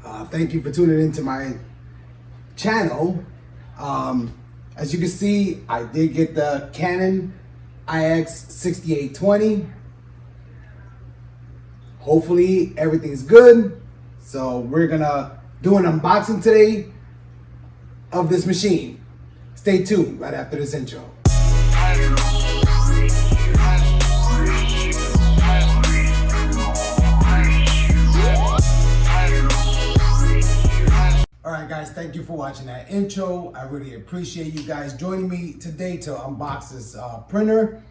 Thank you for tuning into my channel. As you can see, I did get the Canon IX 6820. Hopefully everything's good. So we're gonna do an unboxing today of this machine. Stay tuned right after this intro. Alright guys, thank you for watching that intro. I really appreciate you guys joining me today to unbox this printer.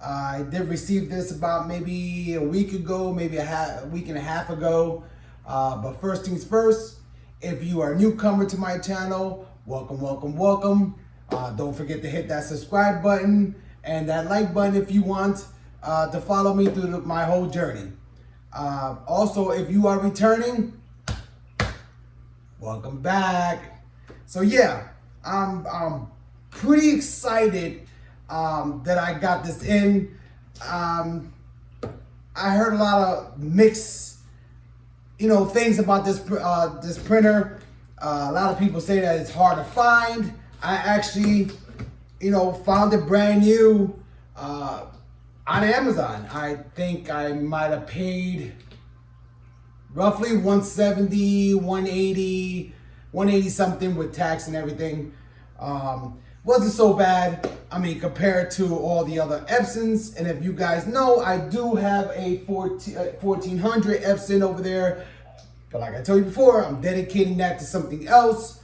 I did receive this about maybe a week ago, maybe a week and a half ago. But first things first, if you are a newcomer to my channel, welcome, welcome, welcome. Don't forget to hit that subscribe button and that like button if you want to follow me through my whole journey. Also, if you are returning, welcome back. So yeah, I'm pretty excited that I got this in. I heard a lot of mixed, things about this this printer. A lot of people say that it's hard to find. I actually, found it brand new on Amazon. I think I might have paid roughly 170, 180 something with tax and everything. Wasn't so bad. I mean, compared to all the other Epsons. And if you guys know, I do have a 1400 Epson over there. But like I told you before, I'm dedicating that to something else.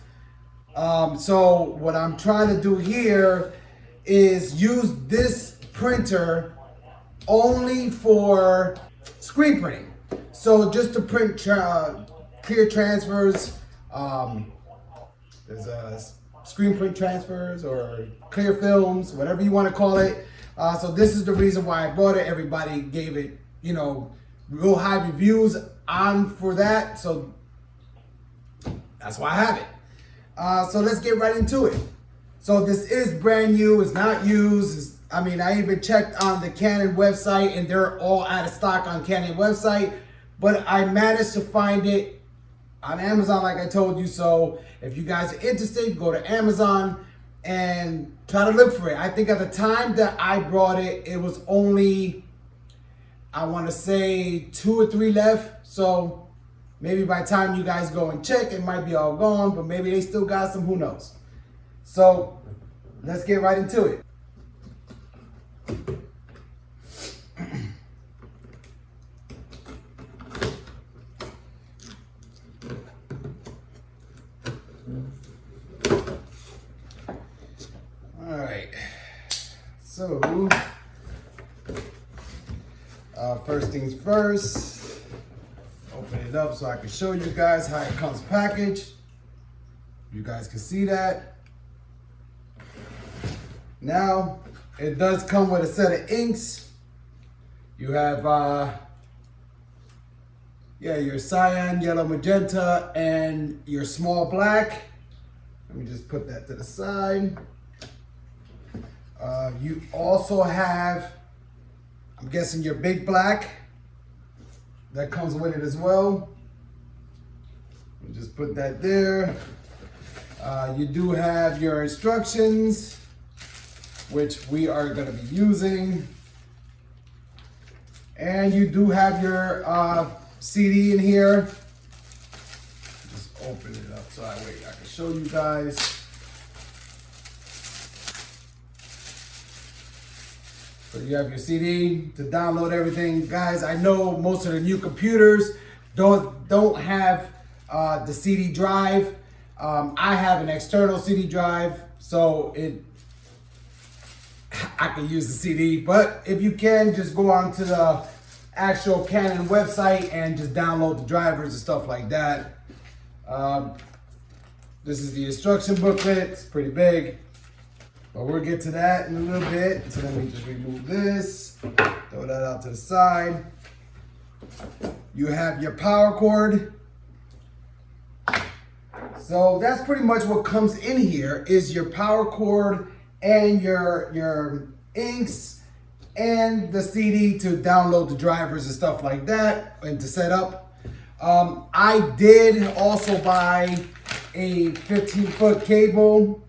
So what I'm trying to do here is use this printer only for screen printing. So just to print clear transfers, there's screen print transfers or clear films, whatever you want to call it. So this is the reason why I bought it. Everybody gave it, real high reviews on for that. So that's why I have it. So let's get right into it. So this is brand new. It's not used. I even checked on the Canon website and they're all out of stock on Canon website. But I managed to find it on Amazon, like I told you. So if you guys are interested, go to Amazon and try to look for it. I think at the time that I brought it, it was only, I want to say 2 or 3 left. So maybe by the time you guys go and check, it might be all gone, but maybe they still got some, who knows. So let's get right into it. So, first things first, open it up so I can show you guys how it comes packaged. You guys can see that. Now, it does come with a set of inks. You have, your cyan, yellow, magenta, and your small black. Let me just put that to the side. You also have, I'm guessing, your big black that comes with it as well. Just put that there. You do have your instructions, which we are going to be using. And you do have your CD in here. Just open it up so I can show you guys. So you have your CD to download everything. Guys, I know most of the new computers don't have the CD drive. I have an external CD drive, so I can use the CD. But if you can, just go on to the actual Canon website and just download the drivers and stuff like that. This is the instruction booklet. It's pretty big. But we'll get to that in a little bit. So let me just remove this, throw that out to the side. You have your power cord. So that's pretty much what comes in here is your power cord and your inks and the CD to download the drivers and stuff like that and to set up. I did also buy a 15-foot cable.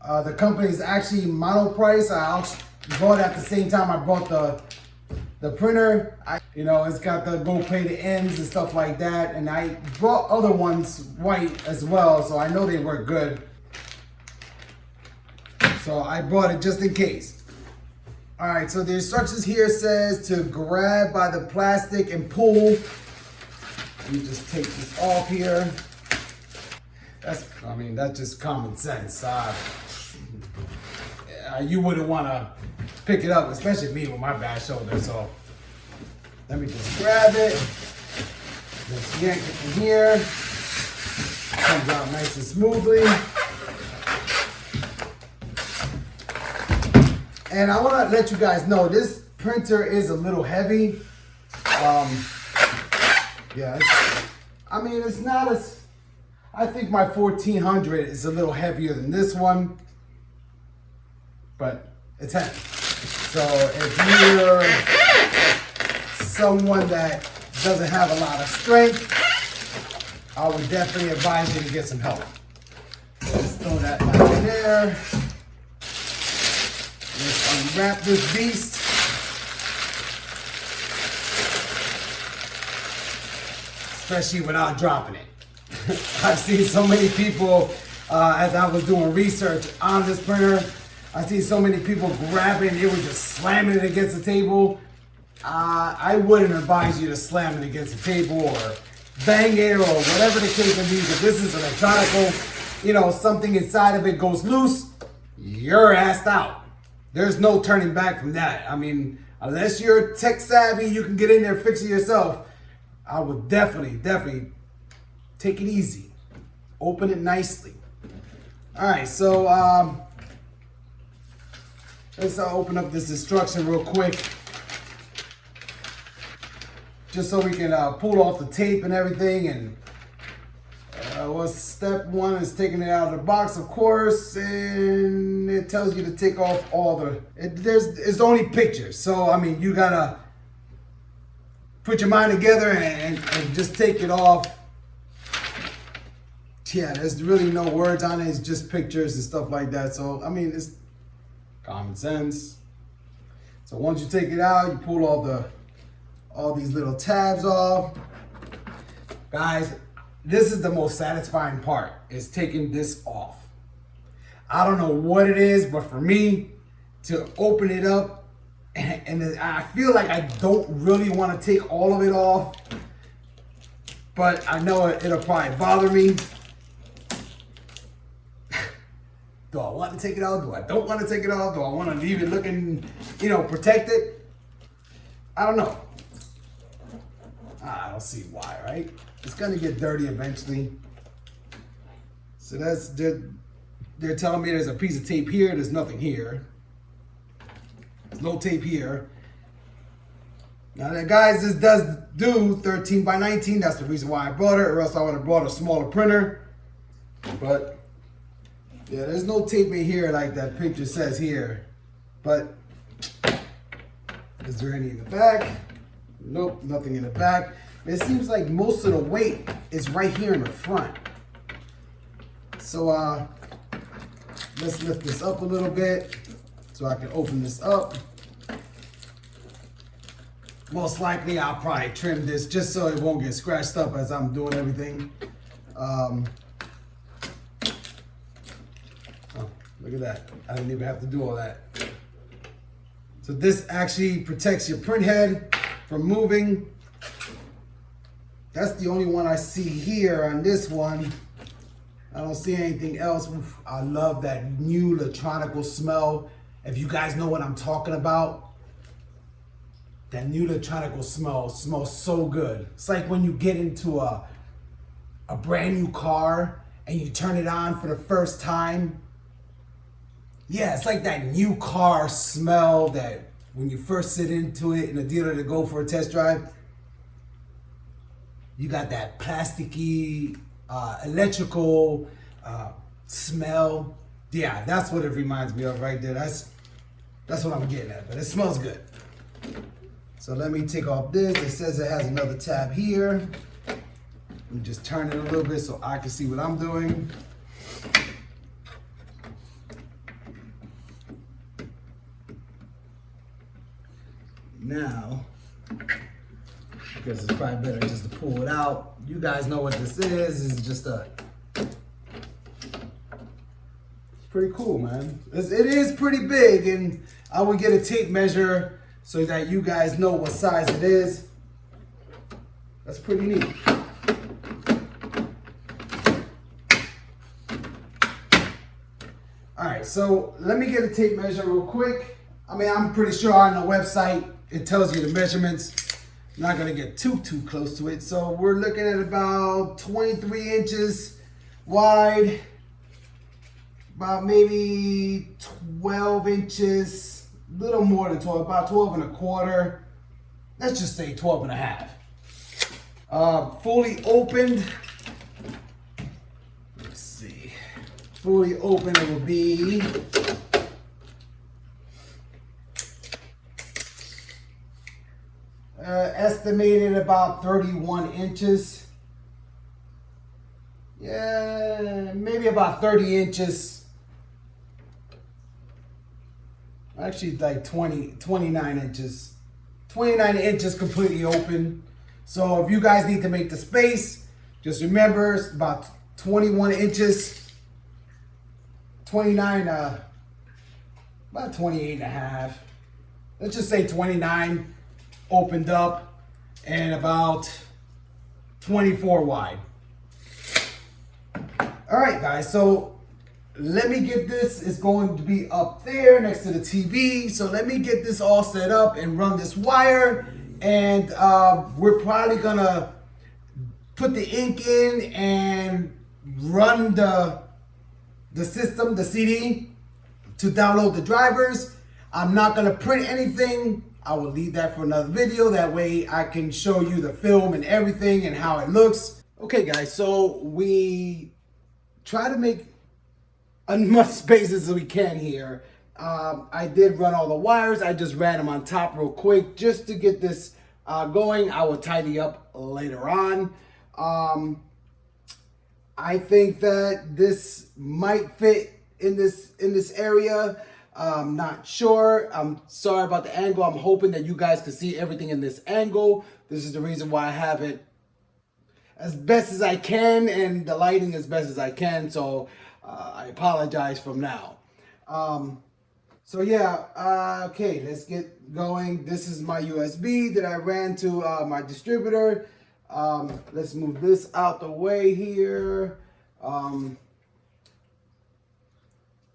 The company is actually mono price. I also bought it at the same time I bought the printer. It's got the gold plated ends and stuff like that. And I bought other ones white as well, so I know they work good. So I bought it just in case. All right, so the instructions here says to grab by the plastic and pull. Let me just take this off here. That's just common sense. You wouldn't want to pick it up, especially me with my bad shoulder. So let me just grab it. Just yank it from here. Comes out nice and smoothly. And I want to let you guys know this printer is a little heavy. Yeah, it's not as, I think my 1400 is a little heavier than this one, but it's heavy. So if you're someone that doesn't have a lot of strength, I would definitely advise you to get some help. Let's throw that back in there. Let's unwrap this beast. Especially without dropping it. I've seen so many people, as I was doing research on this printer, I see so many people grabbing it, they were just slamming it against the table. I wouldn't advise you to slam it against the table or bang it or whatever the case may be. If this is electronical, something inside of it goes loose, you're assed out. There's no turning back from that. Unless you're tech savvy, you can get in there, fix it yourself. I would definitely take it easy. Open it nicely. All right, so let's open up this instruction real quick. Just so we can pull off the tape and everything. And step one is taking it out of the box, of course. And it tells you to take off all it's only pictures. So, you gotta put your mind together and just take it off. Yeah, there's really no words on it. It's just pictures and stuff like that. So, it's common sense. So once you take it out, you pull all these little tabs off. Guys, this is the most satisfying part, is taking this off. I don't know what it is, but for me, to open it up, and I feel like I don't really want to take all of it off, but I know it'll probably bother me. Do I want to take it off? Do I don't want to take it off? Do I want to leave it looking, protected? I don't know. I don't see why, right? It's going to get dirty eventually. So they're telling me there's a piece of tape here. There's nothing here. There's no tape here. Now, guys, this does do 13 by 19. That's the reason why I bought it, or else I would have bought a smaller printer. But yeah, there's no tape in here like that picture says here. But is there any in the back? Nope, nothing in the back. It seems like most of the weight is right here in the front. So let's lift this up a little bit so I can open this up. Most likely I'll probably trim this just so it won't get scratched up as I'm doing everything. Oh, look at that. I didn't even have to do all that. So this actually protects your print head from moving. That's the only one I see here on this one. I don't see anything else. I love that new electronical smell. If you guys know what I'm talking about, that new electronical smell smells so good. It's like when you get into a brand new car and you turn it on for the first time. Yeah, it's like that new car smell that when you first sit into it in the dealer to go for a test drive, you got that plasticky, electrical smell. Yeah, that's what it reminds me of right there. That's what I'm getting at, but it smells good. So let me take off this. It says it has another tab here. Let me just turn it a little bit so I can see what I'm doing. Now, because it's probably better just to pull it out. You guys know what this is. It's just a, it's pretty cool, man. It is pretty big, and I will get a tape measure so that you guys know what size it is. That's pretty neat. All right, so let me get a tape measure real quick. I mean, I'm pretty sure on the website, it tells you the measurements. I'm not gonna get too close to it. So we're looking at about 23 inches wide, about maybe 12 inches, a little more than 12, about 12 and a quarter. Let's just say 12 and a half. Fully opened, let's see. Fully open, it will be estimated about 31 inches. Yeah, maybe about 30 inches. Actually, like 29 inches. 29 inches completely open. So if you guys need to make the space, just remember it's about 21 inches. 29, about 28 and a half. Let's just say 29 opened up and about 24 wide. All right, guys, so let me get this. It's going to be up there next to the TV. So let me get this all set up and run this wire. And we're probably gonna put the ink in and run the system, the CD, to download the drivers. I'm not gonna print anything. I will leave that for another video. That way I can show you the film and everything and how it looks. Okay, guys, so we try to make as much space as we can here. I did run all the wires. I just ran them on top real quick just to get this going. I will tidy up later on. I think that this might fit in this area. I'm not sure. I'm sorry about the angle. I'm hoping that you guys can see everything in this angle. This is the reason why I have it as best as I can and the lighting as best as I can. So I apologize from now. So yeah, okay, let's get going. This is my USB that I ran to my distributor. Let's move this out the way here.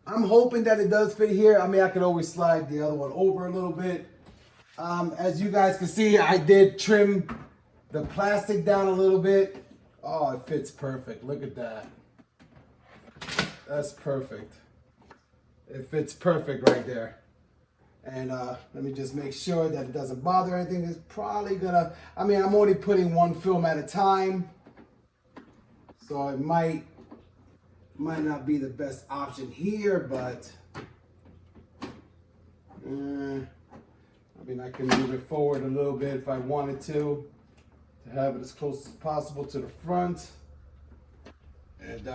I'm hoping that it does fit here. I mean, I could always slide the other one over a little bit. As you guys can see, I did trim the plastic down a little bit. Oh, it fits perfect. Look at that. That's perfect. It fits perfect right there. And let me just make sure that it doesn't bother anything. It's probably gonna, I mean, I'm only putting one film at a time. So it might not be the best option here, but I mean, I can move it forward a little bit if I wanted to have it as close as possible to the front. And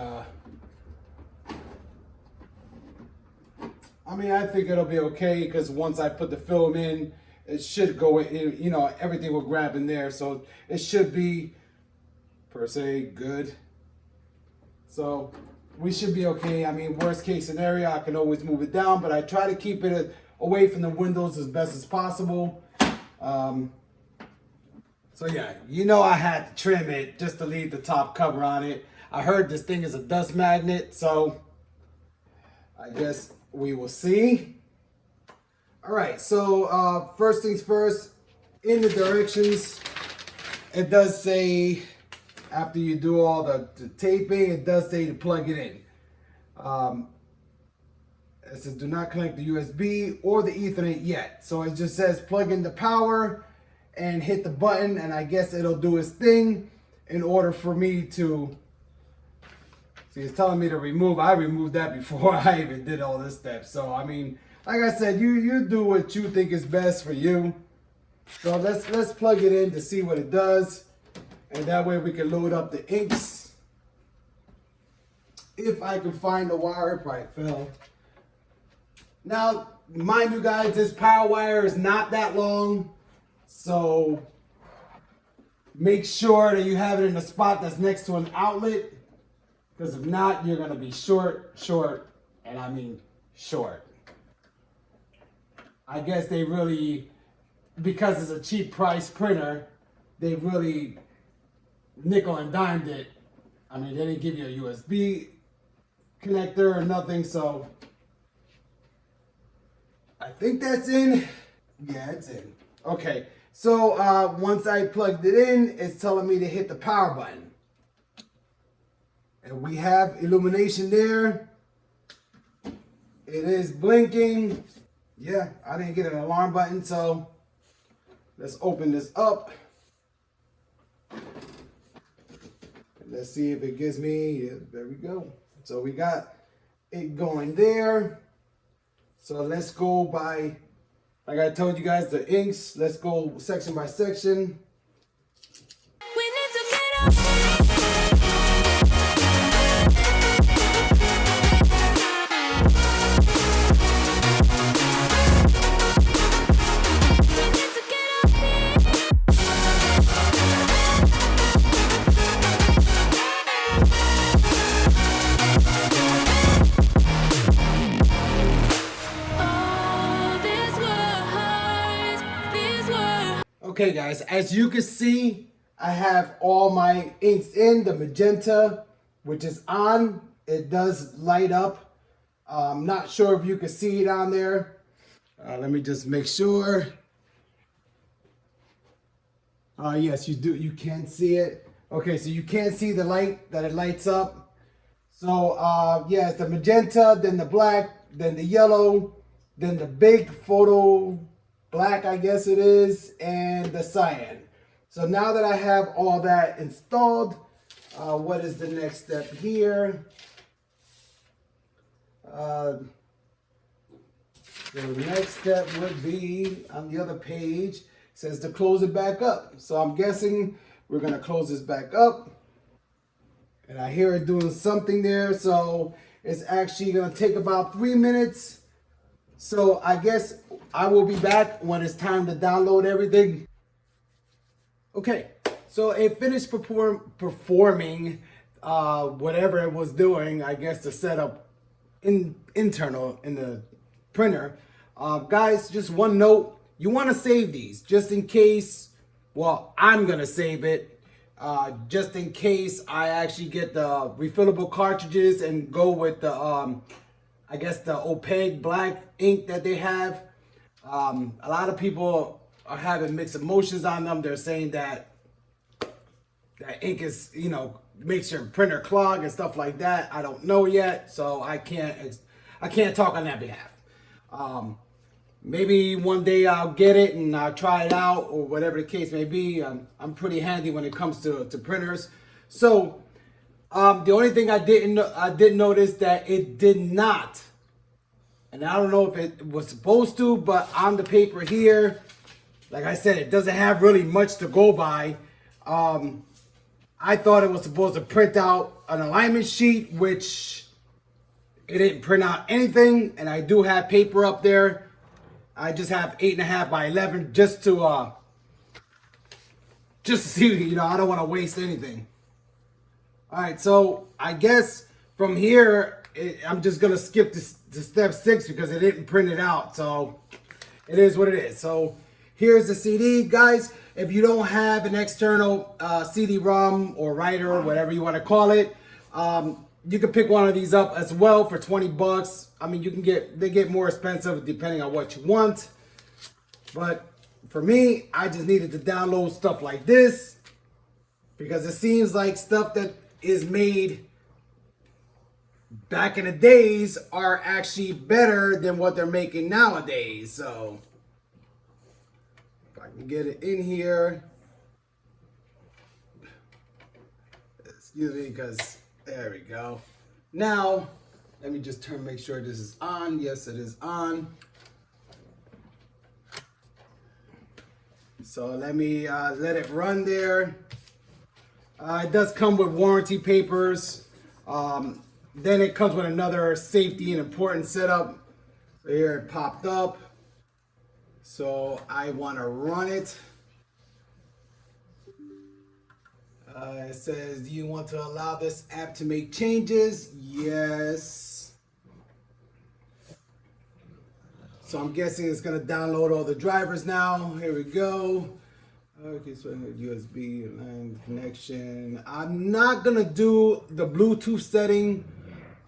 I mean, I think it'll be okay because once I put the film in, it should go in, you know, everything will grab in there. So it should be, per se, good. So we should be okay. I mean, worst case scenario, I can always move it down, but I try to keep it away from the windows as best as possible. So yeah, you know, I had to trim it just to leave the top cover on it. I heard this thing is a dust magnet, so I guess we will see. All right, so first things first, in the directions, it does say, after you do all the taping, it does say to plug it in. It says do not connect the USB or the Ethernet yet. So it just says plug in the power and hit the button, and I guess it'll do its thing in order for me to, see, it's telling me to remove. I removed that before I even did all this step. So I mean, like I said, you do what you think is best for you. So let's plug it in to see what it does. And that way we can load up the inks. If I can find the wire, it probably fell. Now, mind you guys, this power wire is not that long. So make sure that you have it in a spot that's next to an outlet. Because if not, you're going to be short, and I mean short. I guess they really, because it's a cheap price printer, they really nickel and dimed it. I mean, they didn't give you a USB connector or nothing, so I think that's in. Yeah, it's in. Okay, so once I plugged it in, it's telling me to hit the power button. And we have illumination there. It is blinking. Yeah, I didn't get an alarm button, so let's open this up. Let's see if it gives me, yeah, there we go. So we got it going there. So let's go by, like I told you guys, the inks. Let's go section by section. We need to get up. Okay guys, as you can see, I have all my inks in. The magenta, which is on, it does light up. I'm not sure if you can see it on there. Let me just make sure. Yes, you do. You can see it. Okay, so you can see the light that it lights up. So yeah, it's the magenta, then the black, then the yellow, then the big photo black, I guess it is, and the cyan. So now that I have all that installed, what is the next step here? The next step would be on the other page. It says to close it back up. So I'm guessing we're gonna close this back up. And I hear it doing something there. So it's actually gonna take about 3 minutes. So I guess I will be back when it's time to download everything. Okay, so it finished performing whatever it was doing, I guess, to set up internal in the printer. Guys, just one note, you want to save these just in case. Well, I'm gonna save it just in case I actually get the refillable cartridges and go with the I guess the opaque black ink that they have. A lot of people are having mixed emotions on them. They're saying that that ink is, you know, makes your printer clog and stuff like that. I don't know yet, so I can't talk on that behalf. Maybe one day I'll get it and I'll try it out, or whatever the case may be. I'm pretty handy when it comes to printers. So the only thing I did notice that it did not, and I don't know if it was supposed to, but on the paper here, like I said, it doesn't have really much to go by. I thought it was supposed to print out an alignment sheet, which it didn't print out anything. And I do have paper up there. I just have 8.5 by 11 just to see, you know, I don't want to waste anything. All right, so I guess from here, I'm just going to skip to step 6 because it didn't print it out. So it is what it is. So here's the CD. Guys, if you don't have an external CD-ROM or writer, or whatever you want to call it, you can pick one of these up as well for 20 bucks. I mean, they get more expensive depending on what you want. But for me, I just needed to download stuff like this because it seems like stuff that is made back in the days are actually better than what they're making nowadays. So if I can get it in here, excuse me, because there we go. Now let me just make sure this is on. Yes, it is on. So let me let it run there. It does come with warranty papers. Then it comes with another safety and important setup. So here it popped up. So I want to run it. It says, do you want to allow this app to make changes? Yes. So I'm guessing it's going to download all the drivers now. Here we go. Okay, so USB line connection. I'm not going to do the Bluetooth setting.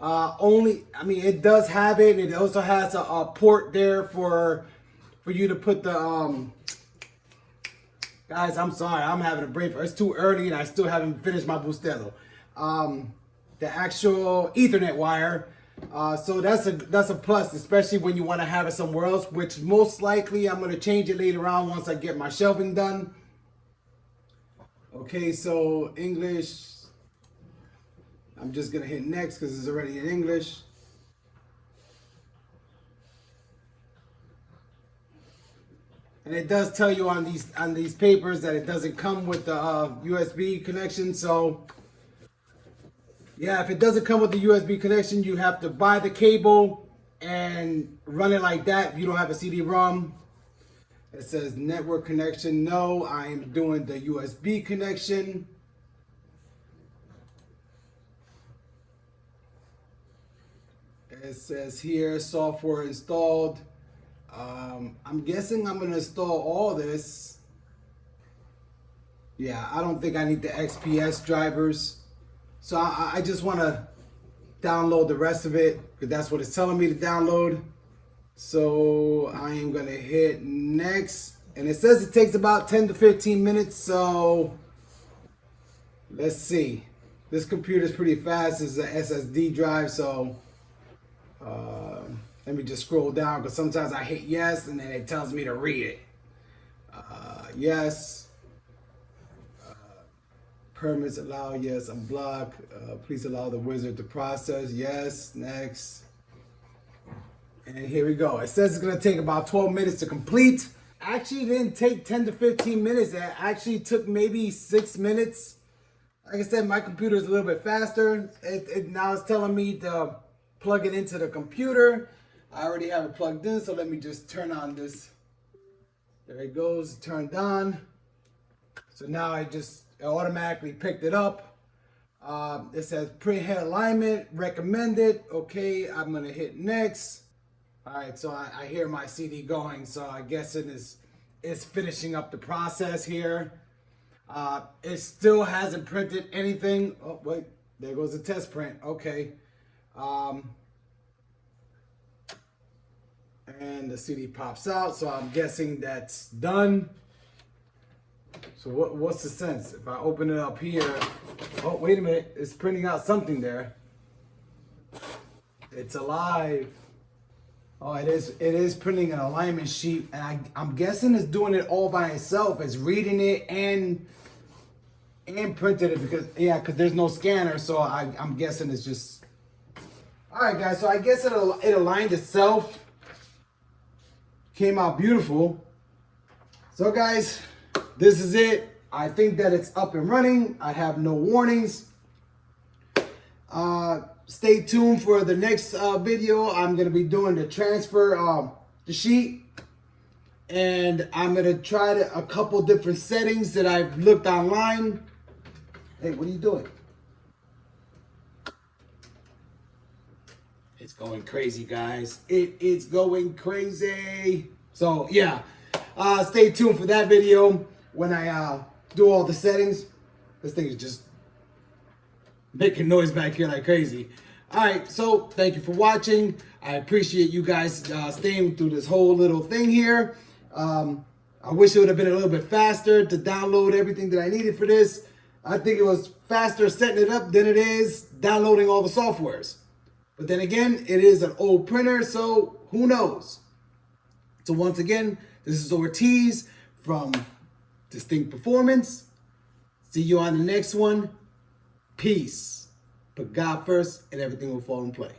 It does have it. It also has a port there for you to put the guys, I'm sorry, I'm having a brain fart. It's too early and I still haven't finished my Bustelo. The actual Ethernet wire. So that's a plus, especially when you want to have it somewhere else, which most likely I'm going to change it later on once I get my shelving done. Okay, so English. I'm just going to hit next because it's already in English. And it does tell you on these papers that it doesn't come with the USB connection. So yeah, if it doesn't come with the USB connection, you have to buy the cable and run it like that. If you don't have a CD-ROM. It says network connection. No, I am doing the USB connection. It says here software installed. I'm guessing I'm going to install all this. Yeah, I don't think I need the XPS drivers. So I just want to download the rest of it because that's what it's telling me to download. So I am going to hit next. And it says it takes about 10 to 15 minutes. So let's see. This computer is pretty fast. It's an SSD drive. So let me just scroll down because sometimes I hit yes and then it tells me to read it. Yes. Permits allow, yes, unblock. Please allow the wizard to process. Yes, next. And here we go. It says it's going to take about 12 minutes to complete. Actually, it didn't take 10 to 15 minutes. It actually took maybe 6 minutes. Like I said, my computer is a little bit faster. Now it's telling me to plug it into the computer. I already have it plugged in, so let me just turn on this. There it goes, turned on. So now it automatically picked it up. It says print head alignment, recommended. Okay, I'm gonna hit next. All right, so I hear my CD going, so I guess it's finishing up the process here. It still hasn't printed anything. Oh, wait, there goes the test print. Okay. And the CD pops out, so I'm guessing that's done. So what's the sense? If I open it up here, oh, wait a minute, it's printing out something there. It's alive. Oh, it is printing an alignment sheet, and I'm guessing it's doing it all by itself. It's reading it and printed it because there's no scanner, so I'm guessing it's just. All right, guys, so I guess it aligned itself. Came out beautiful. So guys, this is it. I think that it's up and running. I have no warnings. Stay tuned for the next video. I'm going to be doing the transfer, the sheet. And I'm going to try a couple different settings that I've looked online. Hey, what are you doing? It's going crazy, guys. It's going crazy. So, yeah. Stay tuned for that video when I do all the settings. This thing is just making noise back here like crazy. All right, so thank you for watching. I appreciate you guys staying through this whole little thing here. I wish it would have been a little bit faster to download everything that I needed for this. I think it was faster setting it up than it is downloading all the softwares. But then again, it is an old printer, so who knows? So once again, this is Ortiz from Distinct Performance. See you on the next one. Peace. Put God first and everything will fall in place.